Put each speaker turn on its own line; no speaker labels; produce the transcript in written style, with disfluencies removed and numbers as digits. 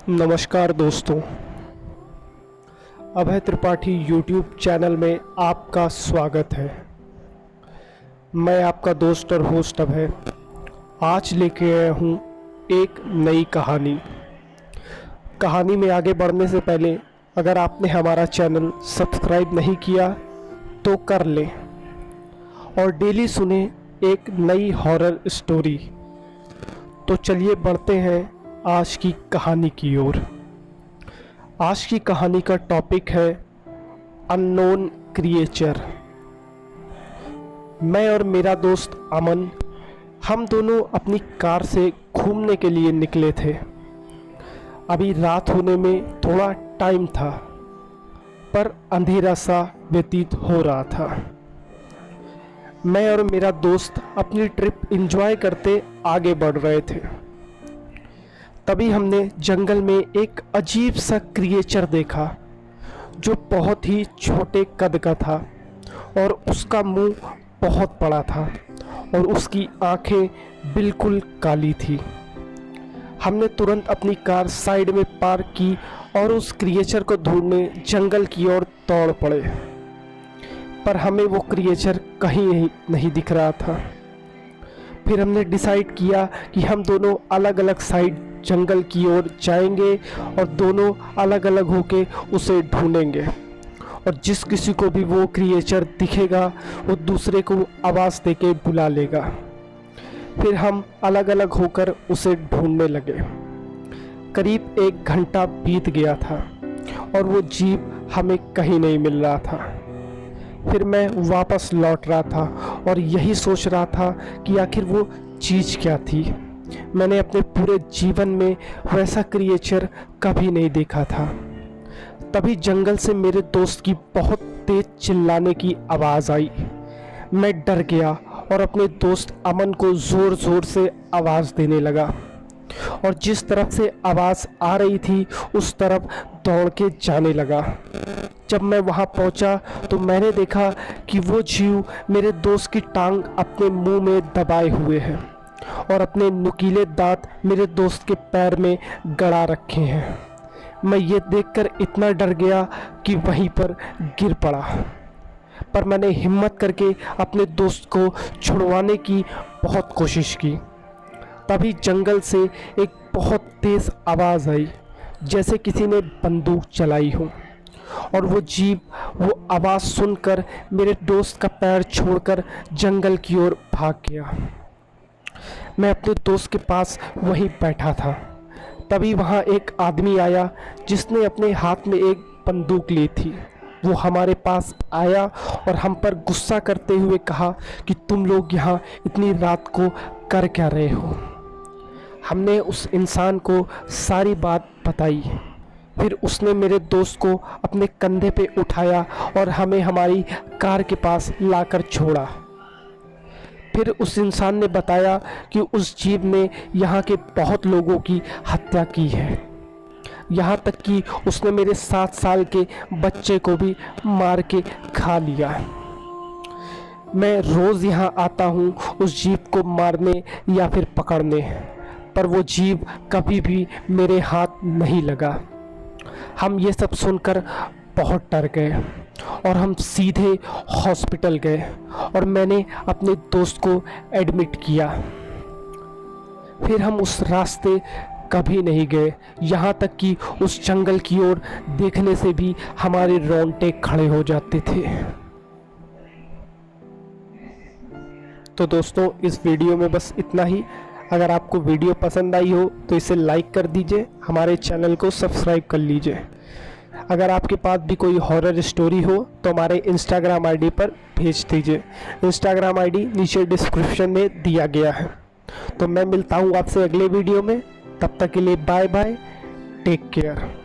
नमस्कार दोस्तों, अभय Tripathi YouTube channel में आपका स्वागत है। मैं आपका दोस्त और होस्ट अभय आज लेके आया हूँ एक नई कहानी में आगे बढ़ने से पहले अगर आपने हमारा चैनल सब्सक्राइब नहीं किया तो कर लें और डेली सुने एक नई हॉरर स्टोरी। तो चलिए बढ़ते हैं आज की कहानी की ओर। आज की कहानी का टॉपिक है अननोन क्रिएचर। मैं और मेरा दोस्त अमन, हम दोनों अपनी कार से घूमने के लिए निकले थे। अभी रात होने में थोड़ा टाइम था, पर अंधेरा सा व्यतीत हो रहा था। मैं और मेरा दोस्त अपनी ट्रिप एंजॉय करते आगे बढ़ रहे थे। तभी हमने जंगल में एक अजीब सा क्रिएचर देखा जो बहुत ही छोटे कद का था और उसका मुंह बहुत बड़ा था और उसकी आंखें बिल्कुल काली थी। हमने तुरंत अपनी कार साइड में पार्क की और उस क्रिएचर को ढूंढने जंगल की ओर दौड़ पड़े, पर हमें वो क्रिएचर कहीं नहीं दिख रहा था। फिर हमने डिसाइड किया कि हम दोनों अलग अलग साइड जंगल की ओर जाएंगे और दोनों अलग अलग होके उसे ढूंढेंगे, और जिस किसी को भी वो क्रिएचर दिखेगा वो दूसरे को आवाज़ देके बुला लेगा। फिर हम अलग अलग होकर उसे ढूंढने लगे। करीब 1 घंटा बीत गया था और वो जीप हमें कहीं नहीं मिल रहा था। फिर मैं वापस लौट रहा था और यही सोच रहा था कि आखिर वो चीज़ क्या थी। मैंने अपने पूरे जीवन में वैसा क्रिएचर कभी नहीं देखा था। तभी जंगल से मेरे दोस्त की बहुत तेज चिल्लाने की आवाज़ आई। मैं डर गया और अपने दोस्त अमन को ज़ोर ज़ोर से आवाज़ देने लगा, और जिस तरफ से आवाज़ आ रही थी उस तरफ दौड़ के जाने लगा। जब मैं वहाँ पहुँचा तो मैंने देखा कि वो जीव मेरे दोस्त की टांग अपने मुंह में दबाए हुए है और अपने नुकीले दांत मेरे दोस्त के पैर में गड़ा रखे हैं। मैं ये देखकर इतना डर गया कि वहीं पर गिर पड़ा, पर मैंने हिम्मत करके अपने दोस्त को छुड़वाने की बहुत कोशिश की। तभी जंगल से एक बहुत तेज़ आवाज़ आई, जैसे किसी ने बंदूक चलाई हो, और वो जीव वो आवाज़ सुनकर मेरे दोस्त का पैर छोड़कर जंगल की ओर भाग गया। मैं अपने दोस्त के पास वहीं बैठा था। तभी वहाँ एक आदमी आया जिसने अपने हाथ में एक बंदूक ली थी। वो हमारे पास आया और हम पर गुस्सा करते हुए कहा कि तुम लोग यहाँ इतनी रात को कर क्या रहे हो। हमने उस इंसान को सारी बात बताई। फिर उसने मेरे दोस्त को अपने कंधे पे उठाया और हमें हमारी कार के पास लाकर छोड़ा। फिर उस इंसान ने बताया कि उस जीव ने यहाँ के बहुत लोगों की हत्या की है, यहाँ तक कि उसने मेरे 7 साल के बच्चे को भी मार के खा लिया। मैं रोज़ यहाँ आता हूँ उस जीव को मारने या फिर पकड़ने, पर वो जीव कभी भी मेरे हाथ नहीं लगा। हम ये सब सुनकर बहुत डर गए और हम सीधे हॉस्पिटल गए और मैंने अपने दोस्त को एडमिट किया। फिर हम उस रास्ते कभी नहीं गए, यहाँ तक कि उस जंगल की ओर देखने से भी हमारे रोंगटे खड़े हो जाते थे। तो दोस्तों, इस वीडियो में बस इतना ही। अगर आपको वीडियो पसंद आई हो तो इसे लाइक कर दीजिए, हमारे चैनल को सब्सक्राइब कर लीजिए। अगर आपके पास भी कोई हॉरर स्टोरी हो तो हमारे इंस्टाग्राम आईडी पर भेज दीजिए। इंस्टाग्राम आईडी नीचे डिस्क्रिप्शन में दिया गया है। तो मैं मिलता हूँ आपसे अगले वीडियो में। तब तक के लिए बाय बाय, टेक केयर।